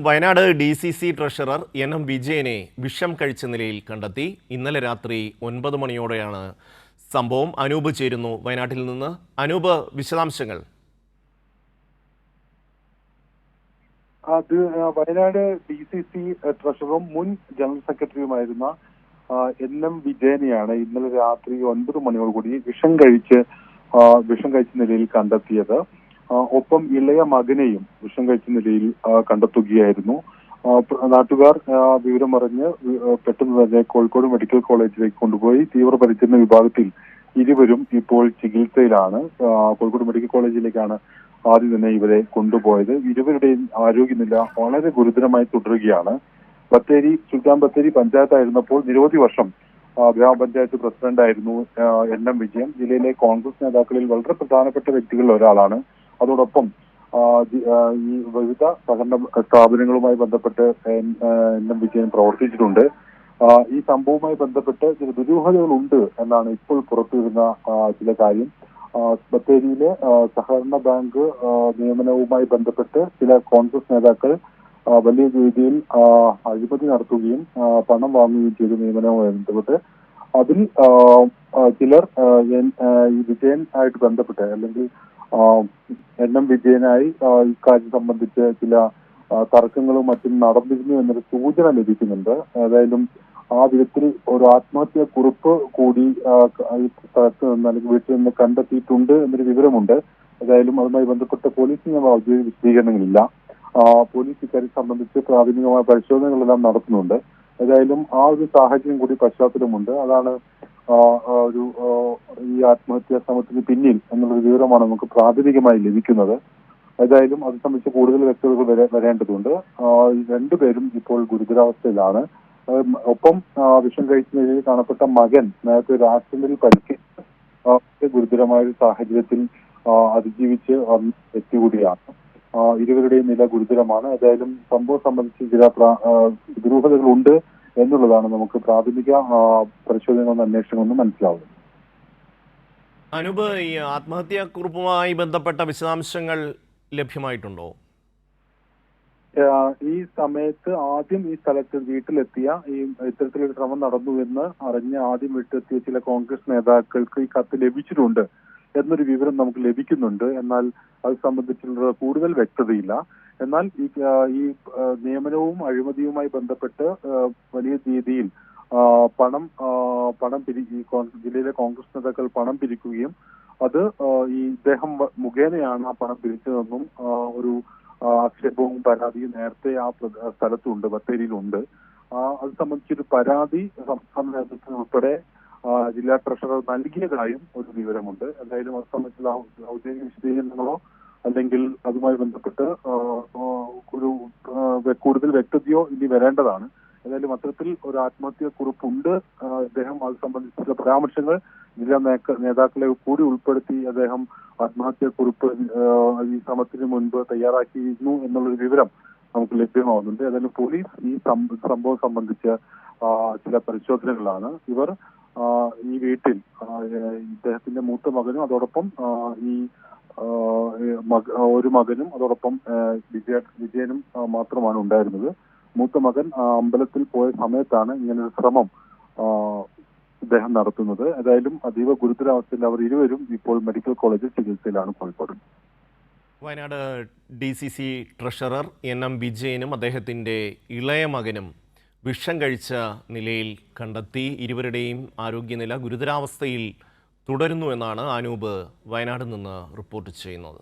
Wayanad DCC treasurer NM വിജയനെ വിഷം കഴിച്ച നിലയിൽ കണ്ടെത്തി. ഇന്നലെ രാത്രി 9 മണിയോടെയാണ് സംഭവം. അനൂപ് ചേരുന്നു വയനാട്ടിൽ നിന്ന്. അനൂപ്, വിശദാംശങ്ങൾ. വയനാട് DCC ട്രഷററും മുൻ ജനറൽ സെക്രട്ടറിയുമായിരുന്ന NM വിജയനെയാണ് ഇന്നലെ രാത്രി 9 മണിയോടുകൂടി വിഷം കഴിച്ച നിലയിൽ കണ്ടെത്തിയത്. ഒപ്പം ഇളയ മകനെയും വിഷം കഴിച്ച നിലയിൽ കണ്ടെത്തുകയായിരുന്നു. നാട്ടുകാർ വിവരമറിഞ്ഞ് പെട്ടെന്ന് തന്നെ കോഴിക്കോട് മെഡിക്കൽ കോളേജിലേക്ക് കൊണ്ടുപോയി തീവ്രപരിചരണ വിഭാഗത്തിൽ ഇരുവരും ഇപ്പോൾ ചികിത്സയിലാണ്. കോഴിക്കോട് മെഡിക്കൽ കോളേജിലേക്കാണ് ആദ്യം തന്നെ ഇവരെ കൊണ്ടുപോയത്. ഇരുവരുടെയും ആരോഗ്യനില വളരെ ഗുരുതരമായി തുടരുകയാണ്. സുൽത്താൻ ബത്തേരി പഞ്ചായത്തായിരുന്നപ്പോൾ നിരവധി വർഷം ഗ്രാമപഞ്ചായത്ത് പ്രസിഡന്റായിരുന്നു NM വിജയൻ. ജില്ലയിലെ കോൺഗ്രസ് നേതാക്കളിൽ വളരെ പ്രധാനപ്പെട്ട വ്യക്തികളിൽ ഒരാളാണ്. അതോടൊപ്പം ഈ വിവിധ സഹകരണ സ്ഥാപനങ്ങളുമായി ബന്ധപ്പെട്ട് NM വിജയൻ പ്രവർത്തിച്ചിട്ടുണ്ട്. ഈ സംഭവവുമായി ബന്ധപ്പെട്ട് ചില ദുരൂഹതകളുണ്ട് എന്നാണ് ഇപ്പോൾ പുറത്തുവരുന്ന ചില കാര്യം. ബത്തേരിയിലെ സഹകരണ ബാങ്ക് നിയമനവുമായി ബന്ധപ്പെട്ട് ചില കോൺഗ്രസ് നേതാക്കൾ വലിയ രീതിയിൽ അഴിമതി നടത്തുകയും പണം വാങ്ങുകയും ചെയ്ത നിയമനവുമായി ബന്ധപ്പെട്ട് അതിൽ ചിലർ ഈ വിജയൻ ആയിട്ട് ബന്ധപ്പെട്ട് അല്ലെങ്കിൽ NM വിജയനായി ഇക്കാര്യം സംബന്ധിച്ച് ചില തർക്കങ്ങളും മറ്റും നടന്നിരുന്നു എന്നൊരു സൂചന ലഭിക്കുന്നുണ്ട്. ഏതായാലും ആ വിധത്തിൽ ഒരു ആത്മഹത്യാ കുറിപ്പ് കൂടി ഈ സ്ഥലത്ത് നിന്ന് അല്ലെങ്കിൽ വീട്ടിൽ നിന്ന് കണ്ടെത്തിയിട്ടുണ്ട് എന്നൊരു വിവരമുണ്ട്. ഏതായാലും അതുമായി ബന്ധപ്പെട്ട പോലീസിന് ഔദ്യോഗിക വിശദീകരണങ്ങളില്ല. പോലീസ് ഇക്കാര്യം സംബന്ധിച്ച് പ്രാഥമികമായ പരിശോധനകളെല്ലാം നടത്തുന്നുണ്ട്. ഏതായാലും ആ ഒരു സാഹചര്യം കൂടി പശ്ചാത്തലമുണ്ട്. അതാണ് ഈ ആത്മഹത്യാ ശ്രമത്തിന് പിന്നിൽ എന്നുള്ളൊരു വിവരമാണ് നമുക്ക് പ്രാഥമികമായി ലഭിക്കുന്നത്. ഏതായാലും അത് സംബന്ധിച്ച് കൂടുതൽ വ്യക്തതകൾ വരേണ്ടതുണ്ട്. രണ്ടുപേരും ഇപ്പോൾ ഗുരുതരാവസ്ഥയിലാണ്. ഒപ്പം വിഷം കഴിച്ച നിലയിൽ കാണപ്പെട്ട മകൻ നേരത്തെ ഒരു ആക്സിഡന്റിൽ പരിക്കേറ്റ് ഗുരുതരമായ ഒരു സാഹചര്യത്തിൽ അതിജീവിച്ച് വ്യക്തി കൂടിയാണ്. ഇരുവരുടെയും നില ഗുരുതരമാണ്. ഏതായാലും സംഭവം സംബന്ധിച്ച് ചില ദുരൂഹതകളുണ്ട് എന്നുള്ളതാണ് നമുക്ക് പ്രാഥമിക പരിശോധനകളും അന്വേഷണങ്ങളൊന്നും മനസ്സിലാവുന്നത്. അനൂപ്, ഈ ആത്മഹത്യാക്കുറിപ്പുമായി ബന്ധപ്പെട്ട വിശദാംശങ്ങൾ ലഭ്യമായിട്ടുണ്ടോ? ഈ സമയത്ത് ആദ്യം ഈ സ്ഥലത്ത് വീട്ടിലെത്തിയ ഇത്തരത്തിലൊരു ശ്രമം നടന്നു എന്ന് അറിഞ്ഞ് ആദ്യം വീട്ടിലെത്തിയ ചില കോൺഗ്രസ് നേതാക്കൾക്ക് ഈ കത്ത് ലഭിച്ചിട്ടുണ്ട് എന്നൊരു വിവരം നമുക്ക് ലഭിക്കുന്നുണ്ട്. എന്നാൽ അത് സംബന്ധിച്ചുള്ള കൂടുതൽ വ്യക്തതയില്ല. എന്നാൽ ഈ നിയമനവും അഴിമതിയുമായി ബന്ധപ്പെട്ട് വലിയ രീതിയിൽ ജില്ലയിലെ കോൺഗ്രസ് നേതാക്കൾ പണം പിരിക്കുകയും അത് ഈ ഇദ്ദേഹം മുഖേനയാണ് ആ പണം പിരിച്ചതെന്നും ഒരു ആക്ഷേപവും പരാതിയും നേരത്തെ ആ സ്ഥലത്തുണ്ട്, ബത്തേരിയിലുണ്ട്. അത് സംബന്ധിച്ചൊരു പരാതി സംസ്ഥാന നേതൃത്വം ഉൾപ്പെടെ ജില്ലാ ട്രഷറർ നൽകിയതായും ഒരു വിവരമുണ്ട്. എന്തായാലും അത് സംബന്ധിച്ചുള്ള ഔദ്യോഗിക വിശദീകരണങ്ങളോ അല്ലെങ്കിൽ അതുമായി ബന്ധപ്പെട്ട് ഒരു കൂടുതൽ വ്യക്തതയോ ഇനി വരേണ്ടതാണ്. ഏതായാലും അത്തരത്തിൽ ഒരു ആത്മഹത്യാ കുറിപ്പുണ്ട്. അദ്ദേഹം അത് സംബന്ധിച്ചുള്ള പരാമർശങ്ങൾ ജില്ലാ നേതാക്കളെ കൂടി ഉൾപ്പെടുത്തി അദ്ദേഹം ആത്മഹത്യാ കുറിപ്പ് ഈ ശ്രമത്തിന് മുൻപ് തയ്യാറാക്കിയിരുന്നു എന്നുള്ളൊരു വിവരം നമുക്ക് ലഭ്യമാവുന്നുണ്ട്. ഏതായാലും പോലീസ് ഈ സംഭവം സംബന്ധിച്ച് ചില പരിശോധനകളാണ്. ഇവർ ഈ വീട്ടിൽ ഇദ്ദേഹത്തിന്റെ മൂത്ത മകനും അതോടൊപ്പം ഒരു മകനും അതോടൊപ്പം വിജയനും മാത്രമാണ് ഉണ്ടായിരുന്നത്. മൂത്ത മകൻ അമ്പലത്തിൽ പോയ സമയത്താണ് ഇങ്ങനൊരു ശ്രമം ഇദ്ദേഹം നടത്തുന്നത്. ഏതായാലും അതീവ ഗുരുതരാവസ്ഥയിൽ അവർ ഇരുവരും ഇപ്പോൾ മെഡിക്കൽ കോളേജിൽ ചികിത്സയിലാണ് Kozhikode. Wayanad DCC treasurer NM വിജയനും അദ്ദേഹത്തിൻ്റെ ഇളയ മകനും വിഷം കഴിച്ച നിലയിൽ കണ്ടെത്തി. ഇരുവരുടെയും ആരോഗ്യനില ഗുരുതരാവസ്ഥയിൽ തുടരുന്നു എന്നാണ് അനൂപ് വയനാട് നിന്ന് റിപ്പോർട്ട് ചെയ്യുന്നത്.